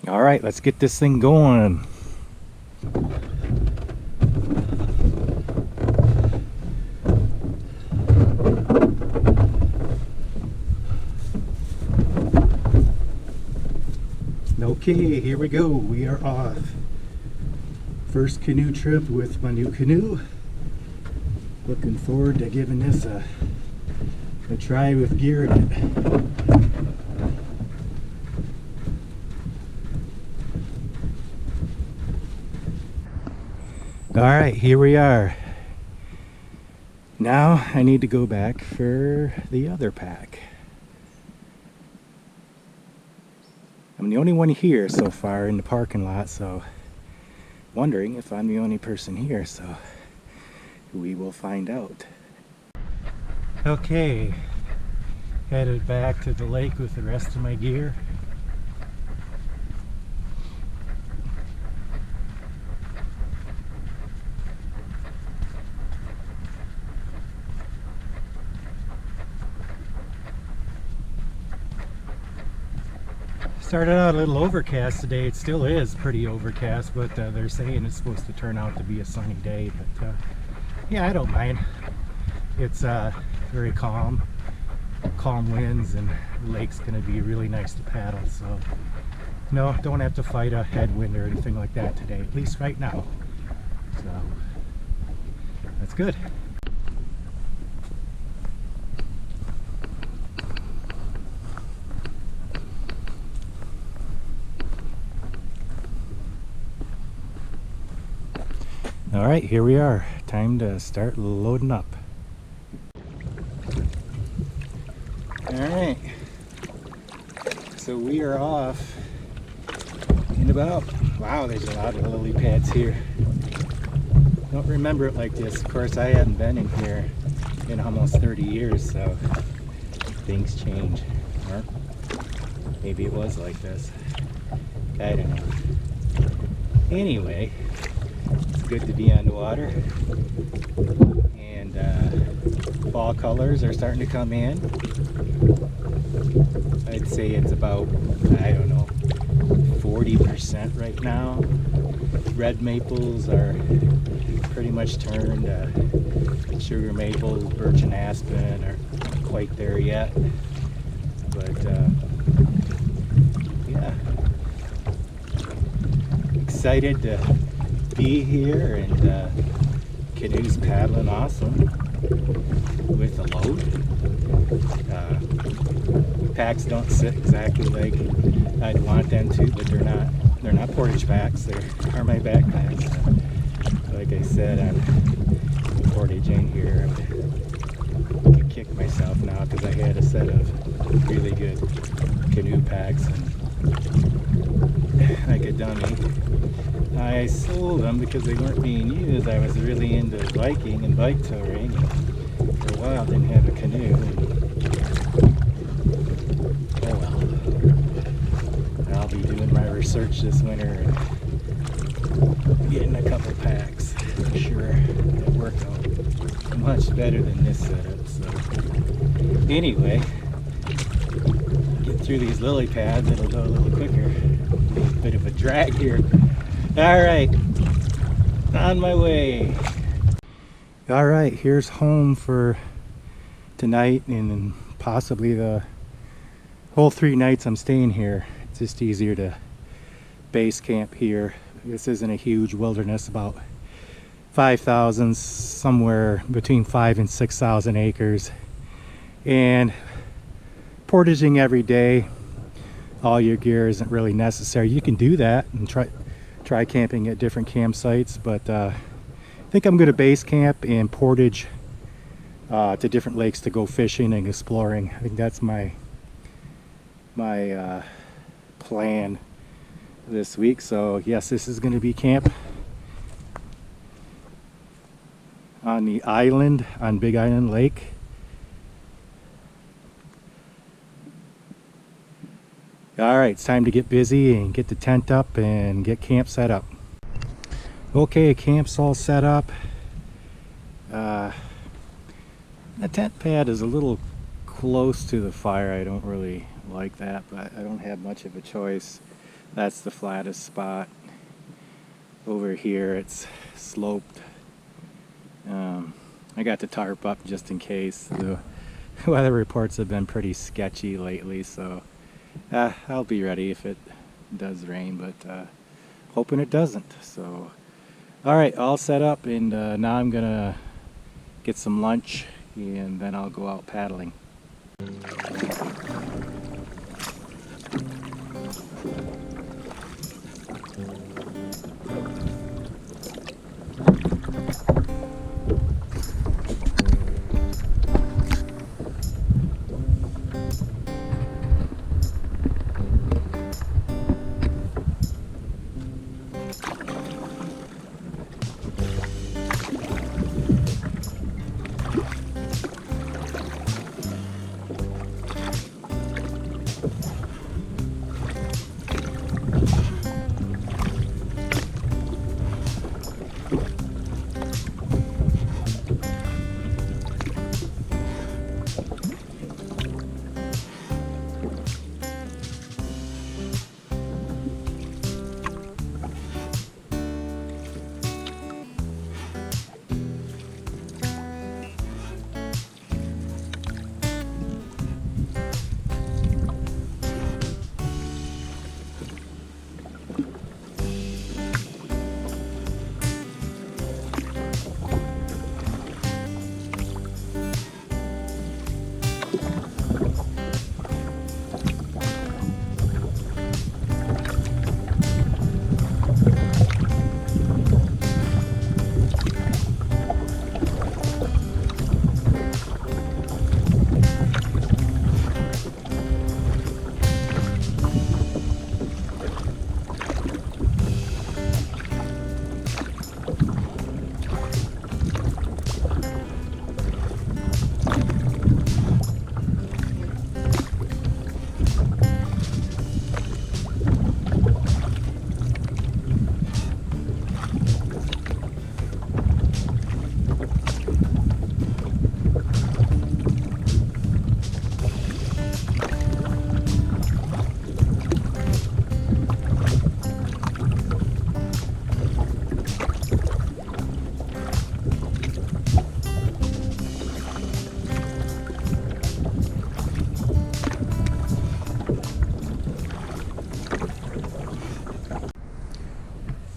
All right, let's get this thing going. Okay, here we go. We are off. First canoe trip with my new canoe. Looking forward to giving this a try with gear in it. All right, here we are. Now I need to go back for the other pack. I'm the only one here so far in the parking lot, so wondering if I'm the only person here, so we will find out. Okay, headed back to the lake with the rest of my gear. Started out a little overcast today. It still is pretty overcast, but they're saying it's supposed to turn out to be a sunny day. But yeah, I don't mind. It's very calm winds, and the lake's going to be really nice to paddle. So no, don't have to fight a headwind or anything like that today, at least right now. So that's good. All right, here we are. Time to start loading up. All right, so we are off in about, wow, there's a lot of lily pads here. Don't remember it like this. Of course, I haven't been in here in almost 30 years, so things change. Or maybe it was like this. I don't know. Anyway, it's good to be on the water, and fall colors are starting to come in. I'd say it's about, I don't know, 40% right now. Red maples are pretty much turned. Sugar maples, birch and aspen aren't quite there yet, but yeah, excited to be here, and canoe's paddling awesome with a load. Packs don't sit exactly like I'd want them to, but they're not portage packs, they are my backpacks. Like I said, I'm portage in here. I could kick myself now because I had a set of really good canoe packs, and like a dummy, I sold them because they weren't being used. I was really into biking and bike touring. For a while, didn't have a canoe. Oh well. I'll be doing my research this winter and getting a couple packs. I'm sure it worked out much better than this setup. So anyway, get through these lily pads. It'll go a little quicker. Be a bit of a drag here. All right, on my way. All right, here's home for tonight, and possibly the whole 3 nights I'm staying here. It's just easier to base camp here. This isn't a huge wilderness, about 5,000, somewhere between 5,000 and 6,000 acres, and portaging every day. All your gear isn't really necessary. You can do that and try camping at different campsites, but I think I'm going to base camp and portage to different lakes to go fishing and exploring. I think that's my plan this week. So yes, this is going to be camp on the island, on Big Island Lake. All right, it's time to get busy and get the tent up and get camp set up. Okay, camp's all set up. The tent pad is a little close to the fire. I don't really like that, but I don't have much of a choice. That's the flattest spot. Over here it's sloped. I got the tarp up just in case. The weather reports have been pretty sketchy lately, so I'll be ready if it does rain, but hoping it doesn't. So alright, all set up, and now I'm gonna get some lunch and then I'll go out paddling.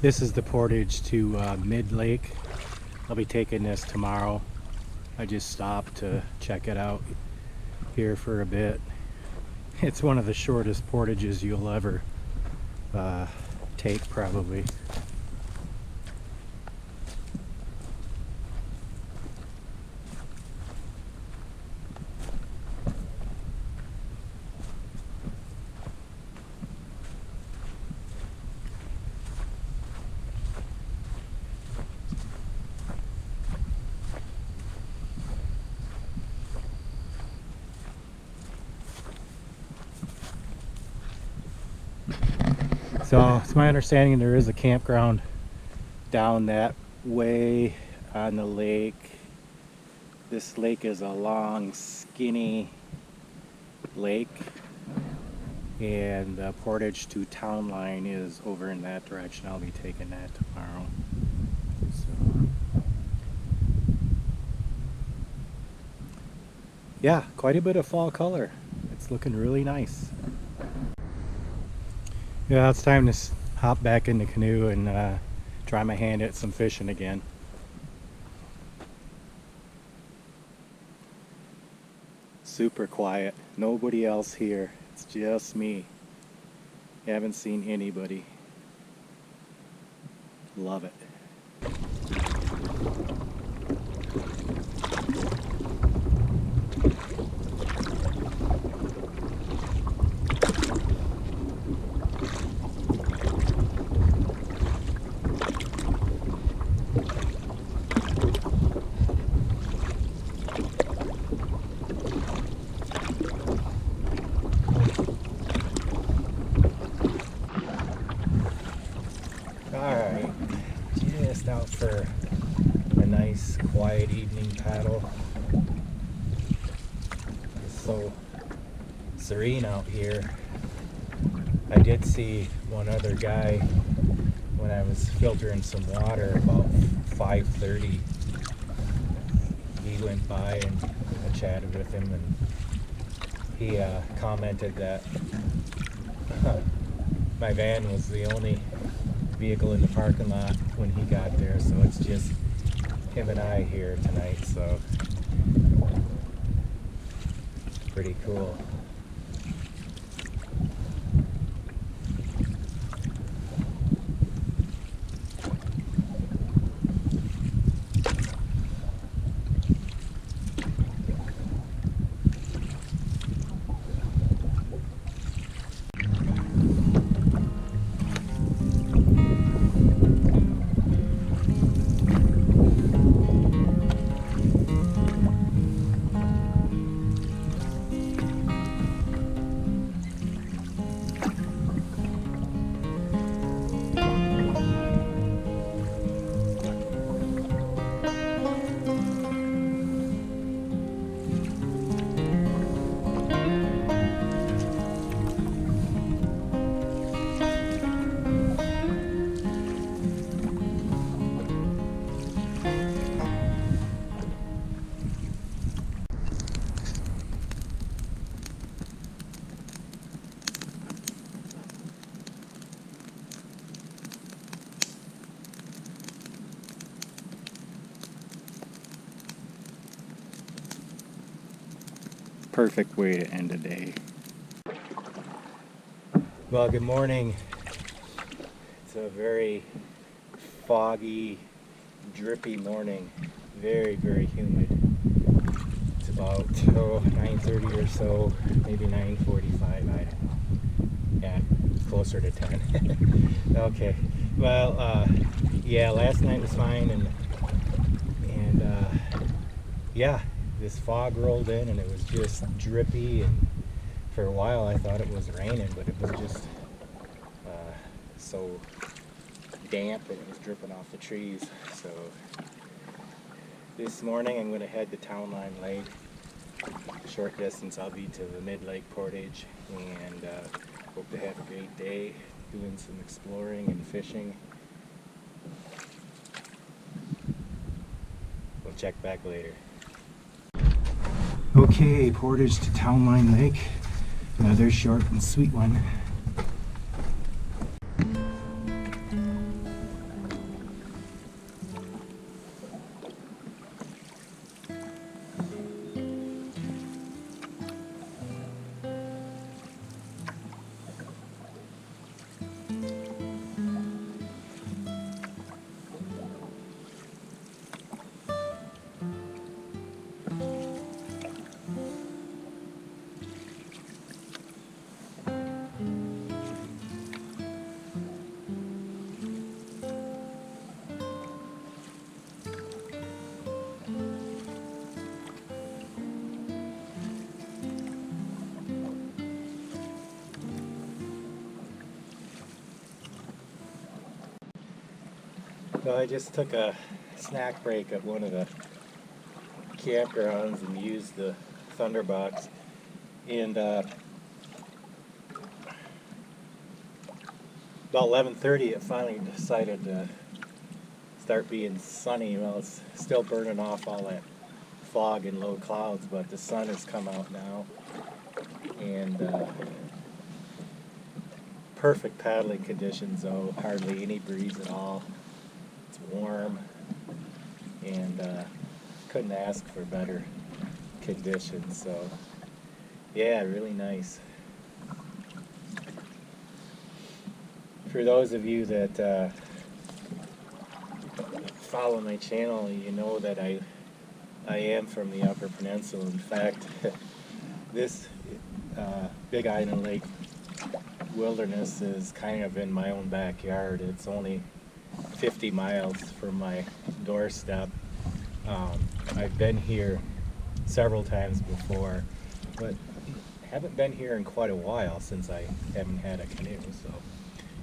This is the portage to Mid Lake. I'll be taking this tomorrow. I just stopped to check it out here for a bit. It's one of the shortest portages you'll ever take, probably. So it's my understanding there is a campground down that way on the lake. This lake is a long, skinny lake, and the portage to Town Line is over in that direction. I'll be taking that tomorrow. So, yeah, quite a bit of fall color. It's looking really nice. Yeah, it's time to hop back in the canoe and try my hand at some fishing again. Super quiet, nobody else here. It's just me. Haven't seen anybody. Love it. Alright, just out for a nice quiet evening paddle. It's so serene out here. I did see one other guy when I was filtering some water about 5:30. He went by and I chatted with him, and he commented that my van was the only vehicle in the parking lot when he got there, so it's just him and I here tonight, so pretty cool. Perfect way to end a day. Well, good morning. It's a very foggy, drippy morning. Very, very humid. It's about 9:30 or so, maybe 9:45. I don't know. Yeah, closer to 10. Okay. Well, yeah, last night was fine, and yeah. This fog rolled in and it was just drippy, and for a while I thought it was raining, but it was just so damp and it was dripping off the trees. So this morning I'm going to head to Town Line Lake. Short distance, I'll be to the Mid-Lake Portage, and hope to have a great day doing some exploring and fishing. We'll check back later. Okay, Portage to Town Line Lake. Another short and sweet one. So I just took a snack break at one of the campgrounds and used the Thunderbox, and about 11:30 it finally decided to start being sunny. Well, it's still burning off all that fog and low clouds, but the sun has come out now, and perfect paddling conditions though, hardly any breeze at all. It's warm, and couldn't ask for better conditions, so yeah, really nice. For those of you that follow my channel, you know that I am from the Upper Peninsula. In fact, this Big Island Lake wilderness is kind of in my own backyard. It's only 50 miles from my doorstep. I've been here several times before, but haven't been here in quite a while since I haven't had a canoe. So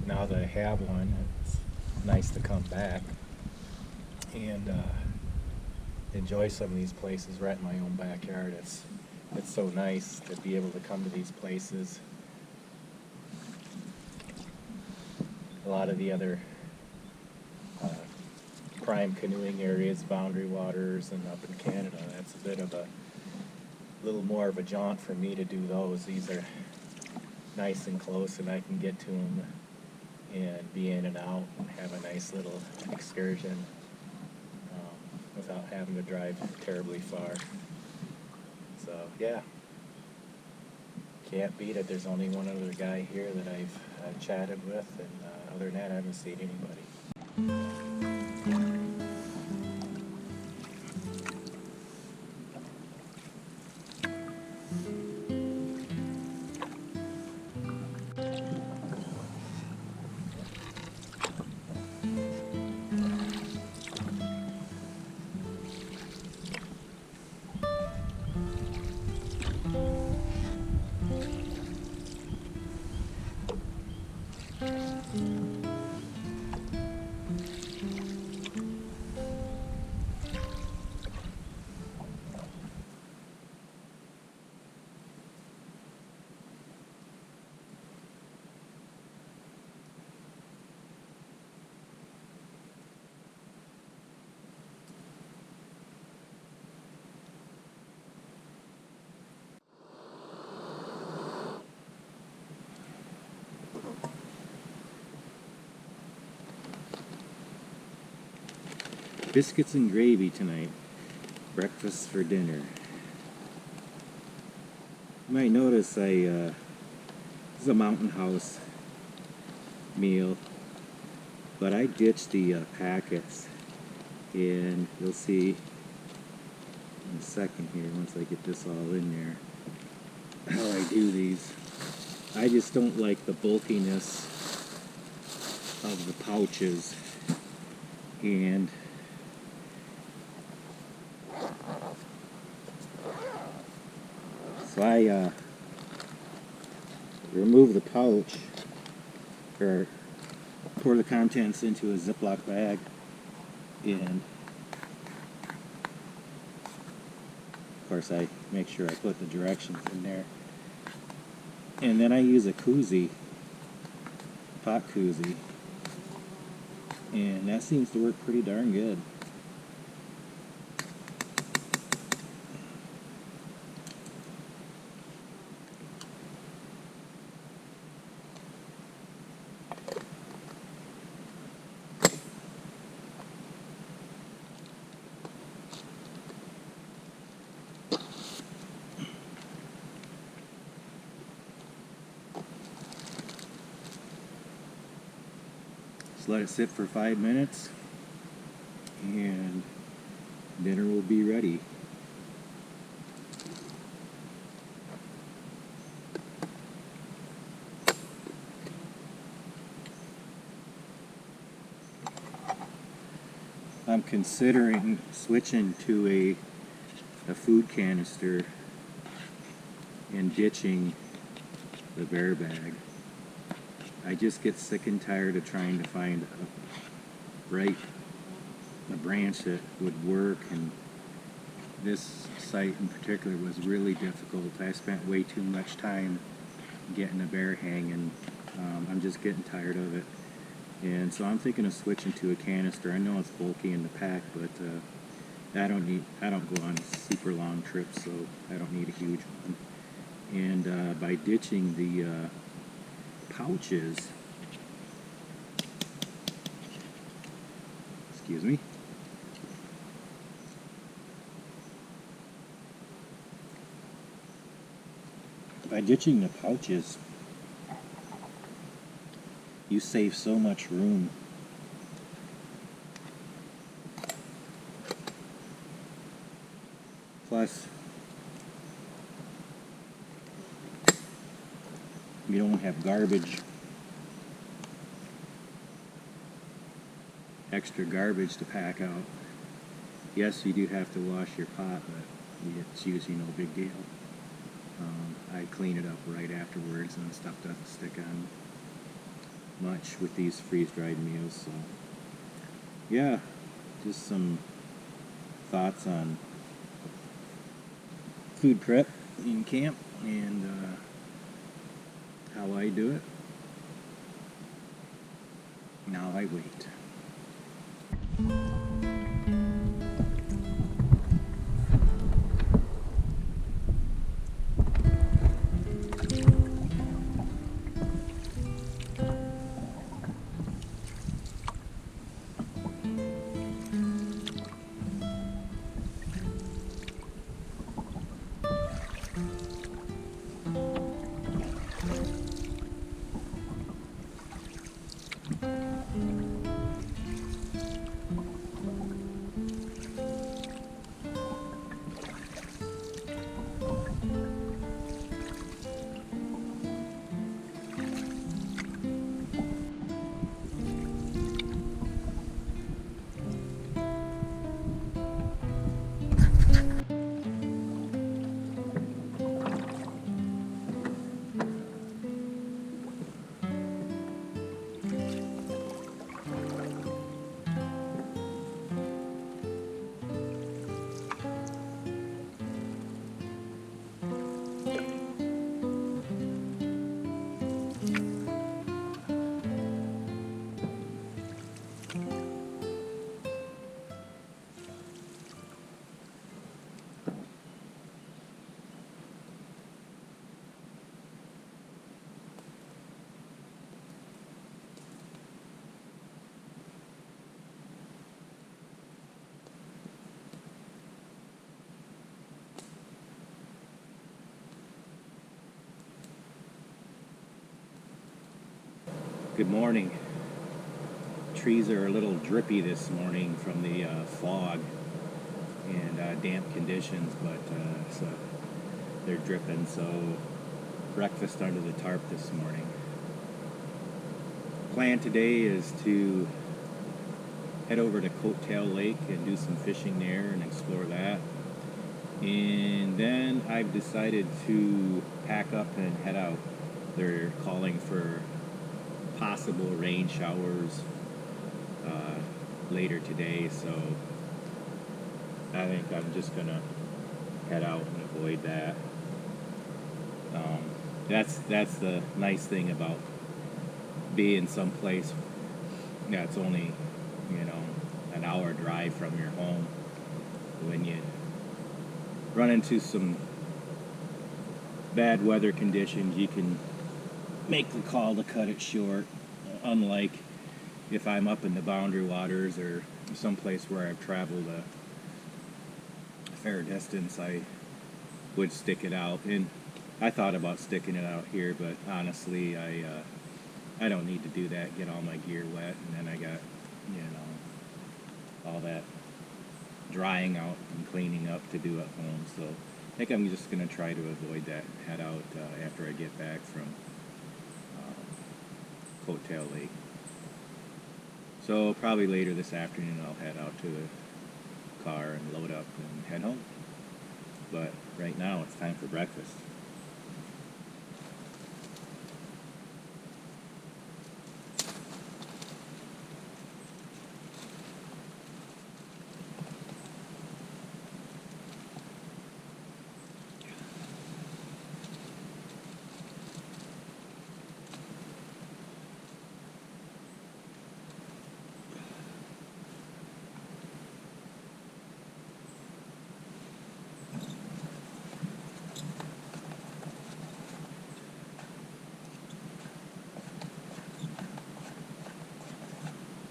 now that I have one, it's nice to come back and enjoy some of these places right in my own backyard. It's so nice to be able to come to these places a lot of the other prime canoeing areas, boundary waters, and up in Canada. That's a bit of a little more of a jaunt for me to do those. These are nice and close, and I can get to them and be in and out and have a nice little excursion without having to drive terribly far. So yeah, can't beat it. There's only one other guy here that I've chatted with, and other than that, I haven't seen anybody. Biscuits and gravy tonight. Breakfast for dinner. You might notice this is a Mountain House meal, but I ditched the packets, and you'll see in a second here, once I get this all in there, how I do these. I just don't like the bulkiness of the pouches, and so I remove the pouch, or pour the contents into a Ziploc bag, and of course I make sure I put the directions in there, and then I use a koozie, pot koozie, and that seems to work pretty darn good. Let it sit for 5 minutes, and dinner will be ready. I'm considering switching to a food canister and ditching the bear bag. I just get sick and tired of trying to find a branch that would work, and this site in particular was really difficult. I spent way too much time getting a bear hang, and I'm just getting tired of it. And so I'm thinking of switching to a canister. I know it's bulky in the pack, but I don't go on super long trips, so I don't need a huge one. And by ditching the pouches, excuse me, by ditching the pouches, you save so much room. Plus, you don't have extra garbage to pack out. Yes, you do have to wash your pot, but it's usually no big deal. I clean it up right afterwards, and stuff doesn't stick on much with these freeze-dried meals. So yeah, just some thoughts on food prep in camp and how I do it. Now I wait. Good morning. Trees are a little drippy this morning from the fog and damp conditions, but so they're dripping. So breakfast under the tarp this morning. Plan today is to head over to Coattail Lake and do some fishing there and explore that. And then I've decided to pack up and head out. They're calling for possible rain showers later today, so I think I'm just gonna head out and avoid that. That's the nice thing about being someplace that's only, an hour drive from your home. When you run into some bad weather conditions, you can make the call to cut it short, unlike if I'm up in the Boundary Waters or someplace where I've traveled a fair distance. I would stick it out, and I thought about sticking it out here, but honestly I don't need to do that, get all my gear wet, and then I got all that drying out and cleaning up to do at home. So I think I'm just going to try to avoid that and head out after I get back from Coattail Lake. So probably later this afternoon I'll head out to the car and load up and head home. But right now it's time for breakfast.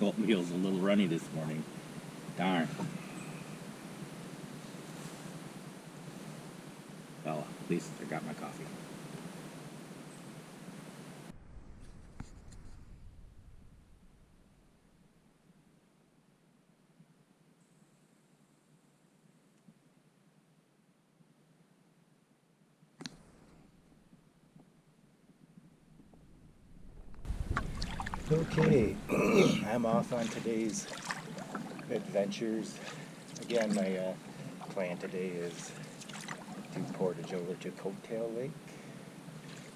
Oatmeal's a little runny this morning. Darn. Well, at least I got my coffee. Okay, I'm off on today's adventures. Again, my plan today is to portage over to Coattail Lake,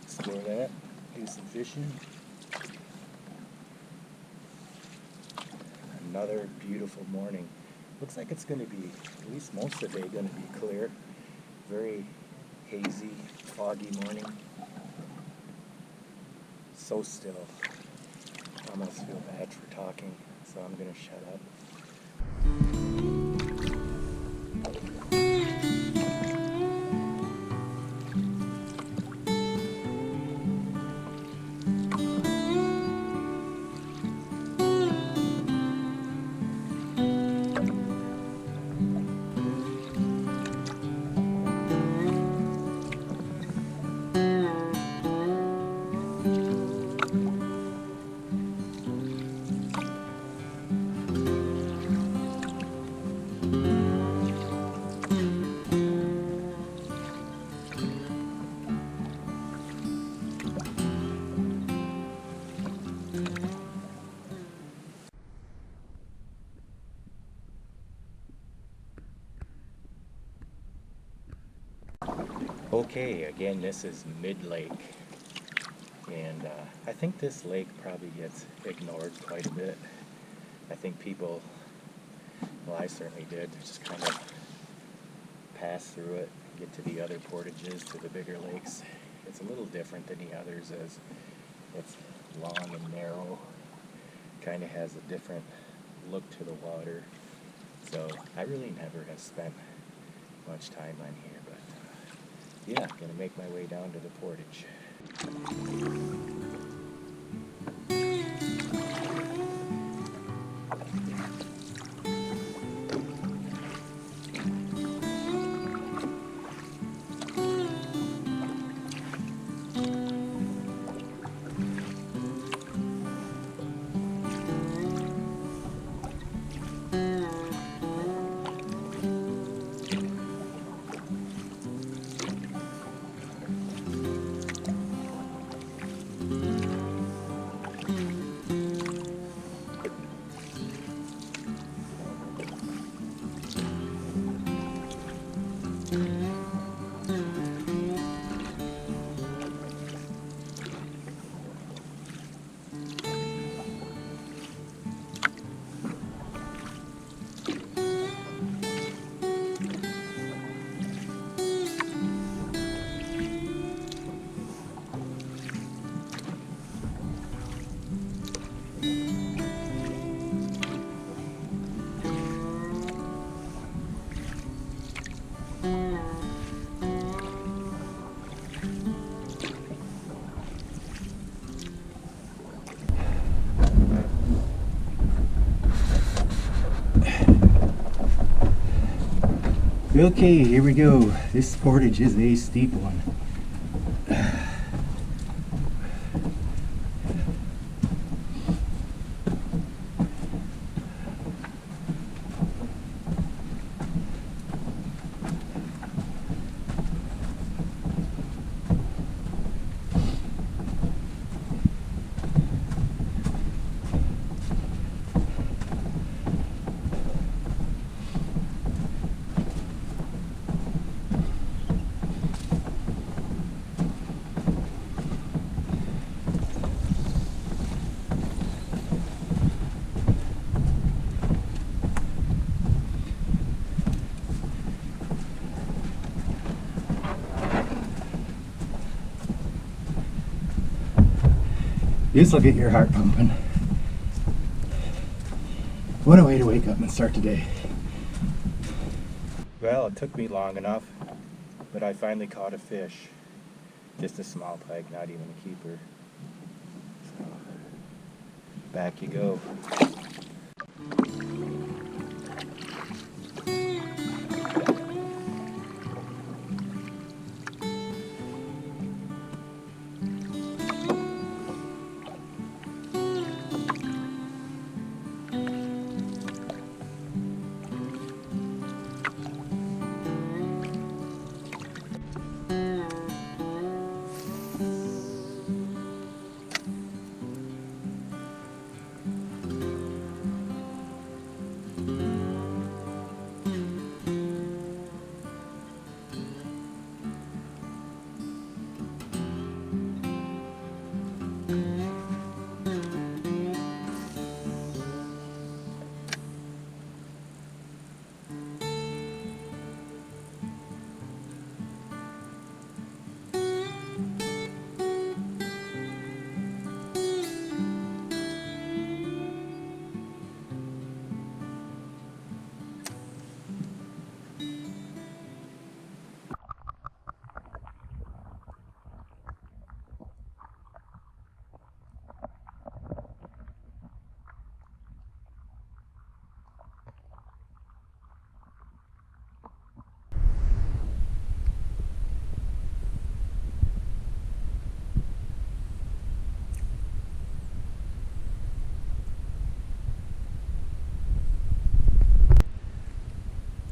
explore that, do some fishing. Another beautiful morning. Looks like it's going to be, at least most of the day, going to be clear. Very hazy, foggy morning. So still. almost feel bad for talking, so I'm gonna shut up. Okay, again, this is mid-lake, and I think this lake probably gets ignored quite a bit. I think people, well, I certainly did, just kind of pass through it, get to the other portages, to the bigger lakes. It's a little different than the others, as it's long and narrow, kind of has a different look to the water. So I really never have spent much time on here, but yeah, gonna make my way down to the portage. Okay, here we go. This portage is a steep one. This will get your heart pumping. What a way to wake up and start today. Well, it took me long enough, but I finally caught a fish. Just a small pike, not even a keeper. So, back you go.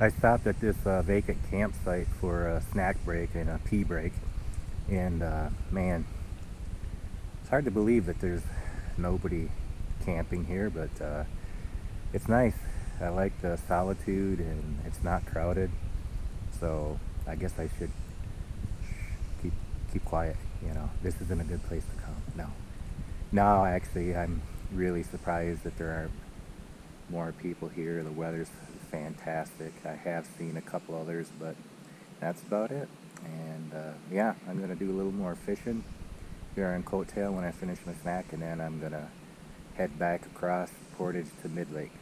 I stopped at this vacant campsite for a snack break and a pee break, and man, it's hard to believe that there's nobody camping here, but it's nice. I like the solitude and it's not crowded, so I guess I should keep quiet. You know, this isn't a good place to come. No, actually, I'm really surprised that there aren't more people here. The weather's fantastic. I have seen a couple others, but that's about it. And yeah, I'm gonna do a little more fishing here on Coattail when I finish my snack, and then I'm gonna head back across Portage to Mid-Lake.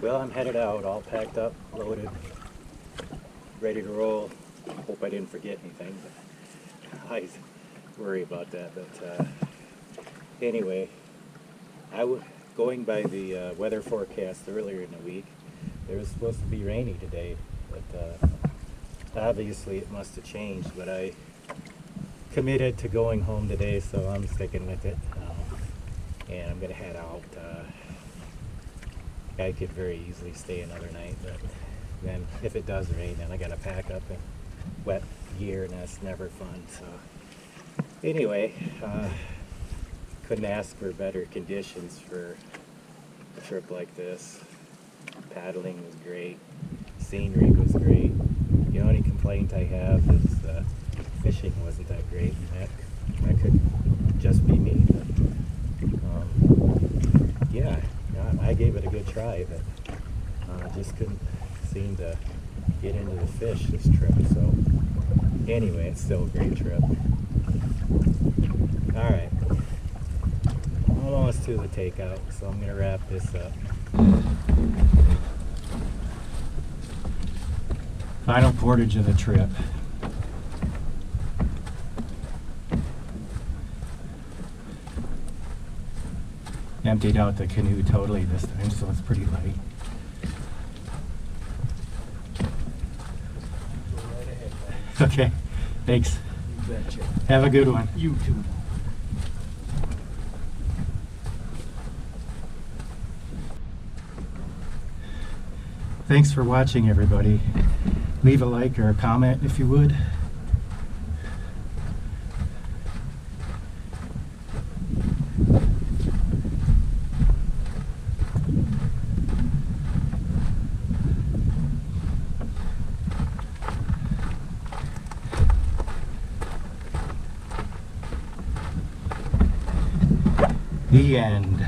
Well, I'm headed out, all packed up, loaded, ready to roll. Hope I didn't forget anything, but I always worry about that. But anyway, I was going by the weather forecast earlier in the week. It was supposed to be rainy today, but obviously it must have changed. But I committed to going home today, so I'm sticking with it. And I'm gonna head out. I could very easily stay another night, but then if it does rain, then I gotta pack up in wet gear, and that's never fun. So anyway, couldn't ask for better conditions for a trip like this. Paddling was great, scenery was great. The only complaint I have is fishing wasn't that great, and that could just be me. But, yeah, I gave it a good try, but just couldn't seem to get into the fish this trip. So anyway, it's still a great trip. All right, almost to the takeout, so I'm gonna wrap this up. Final portage of the trip. Emptied out the canoe totally this time, so it's pretty light. Go right ahead, buddy. Okay, thanks. You betcha. Have a good one. You too. Thanks for watching, everybody. Leave a like or a comment if you would. The end.